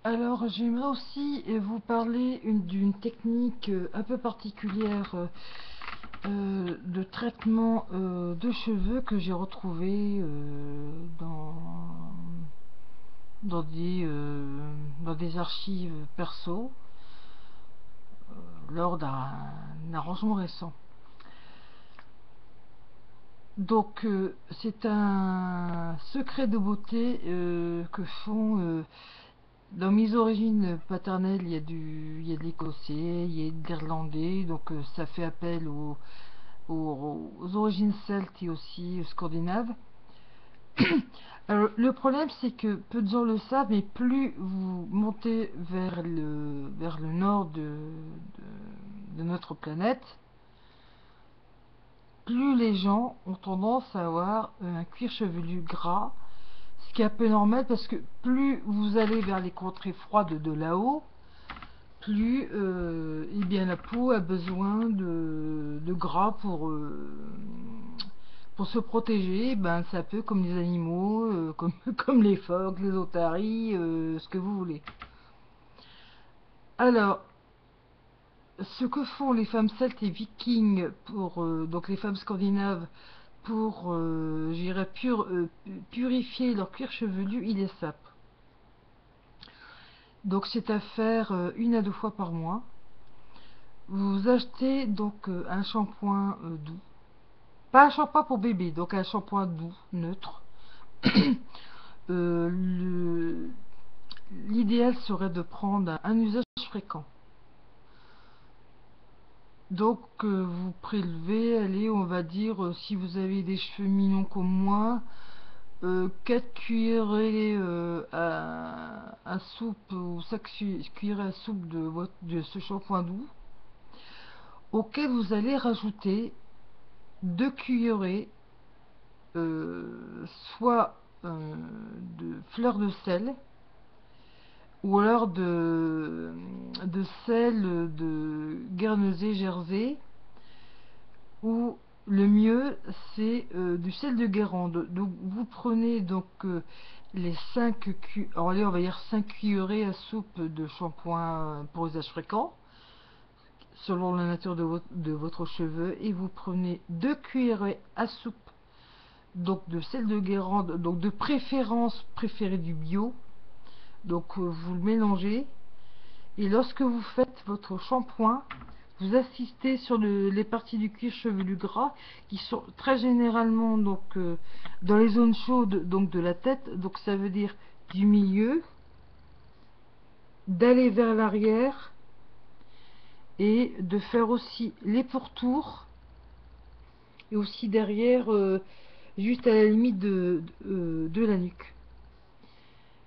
Alors, j'aimerais aussi vous parler d'une technique un peu particulière de traitement de cheveux que j'ai retrouvé dans dans des archives perso lors d'un rangement récent. Donc, c'est un secret de beauté que font dans mes origines paternelles. Il y a de l'écossais, il y a de l'irlandais, donc ça fait appel aux origines celtes et aussi scandinaves. Alors, le problème, c'est que peu de gens le savent, mais plus vous montez vers le nord de notre planète, plus les gens ont tendance à avoir un cuir chevelu gras, ce qui est un peu normal parce que plus vous allez vers les contrées froides de là-haut, plus eh bien, la peau a besoin de gras pour se protéger. Ben, c'est un peu comme les animaux, comme les phoques, les otaries, ce que vous voulez. Alors, ce que font les femmes celtes et vikings, donc les femmes scandinaves, pour purifier leur cuir chevelu, ils les sapent. Donc c'est à faire 1 à 2 fois par mois. Vous achetez donc un shampoing doux. Pas un shampoing pour bébé, donc un shampoing doux, neutre. Euh, L'idéal serait de prendre un usage fréquent. Donc vous prélevez, allez, on va dire, si vous avez des cheveux mignons comme moi, 4 cuillerées à soupe ou 5 cuillerées à soupe de ce shampoing doux, auquel vous allez rajouter 2 cuillerées soit de fleur de sel ou alors de sel de Guernesey Jersey, ou le mieux c'est du sel de Guérande. Donc vous prenez donc les 5 alors allez, on va dire 5 cuillerées à soupe de shampoing pour usage fréquent selon la nature de votre cheveu, et vous prenez 2 cuillerées à soupe donc de sel de Guérande, donc de préférence préféré du bio. Donc vous le mélangez, et lorsque vous faites votre shampoing, vous assistez sur les parties du cuir chevelu gras qui sont très généralement donc dans les zones chaudes donc de la tête, donc ça veut dire du milieu, d'aller vers l'arrière et de faire aussi les pourtours, et aussi derrière juste à la limite de la nuque.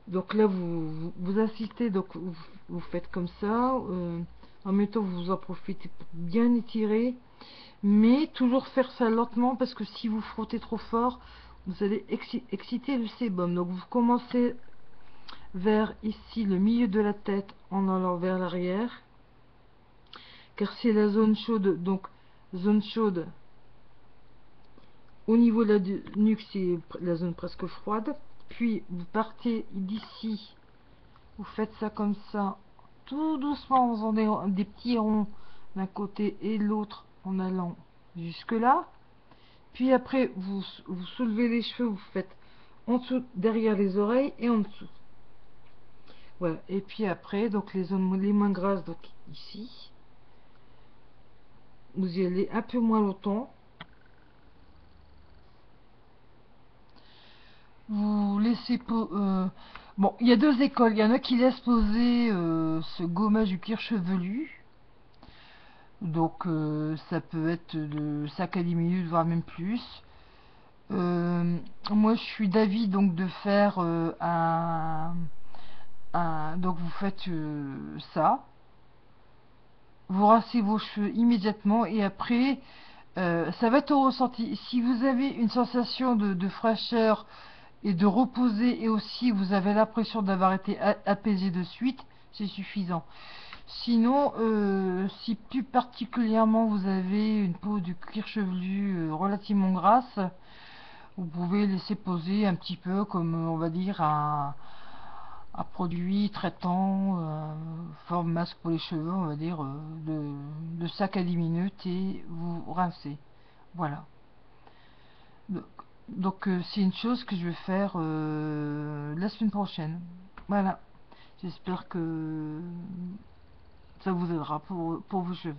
Donc là, vous assistez, donc vous faites comme ça. En même temps, vous en profitez pour bien étirer, mais toujours faire ça lentement parce que si vous frottez trop fort, vous allez exciter le sébum. Donc vous commencez vers ici le milieu de la tête en allant vers l'arrière, car c'est la zone chaude. Donc zone chaude au niveau de la nuque, c'est la zone presque froide. Puis vous partez d'ici. Vous faites ça comme ça, tout doucement, en faisant des petits ronds d'un côté et de l'autre en allant jusque là. Puis après, vous soulevez les cheveux, vous faites en dessous, derrière les oreilles et en dessous. Voilà. Et puis après, donc les zones les moins grasses, donc ici, vous y allez un peu moins longtemps. Vous laissez bon, il y a deux écoles. Il y en a qui laissent poser ce gommage du cuir chevelu. Donc ça peut être de 5 à 10 minutes, voire même plus. Moi je suis d'avis donc de faire donc vous faites ça. Vous rincez vos cheveux immédiatement, et après ça va être au ressenti. Si vous avez une sensation de fraîcheur et de reposer, et aussi vous avez l'impression d'avoir été apaisé de suite, c'est suffisant. Sinon, si plus particulièrement vous avez une peau de cuir chevelu relativement grasse, vous pouvez laisser poser un petit peu, comme on va dire un produit traitant, forme masque pour les cheveux, on va dire, de 5 à 10 minutes et vous rincez. Voilà. Donc c'est une chose que je vais faire la semaine prochaine. Voilà. J'espère que ça vous aidera pour vos cheveux.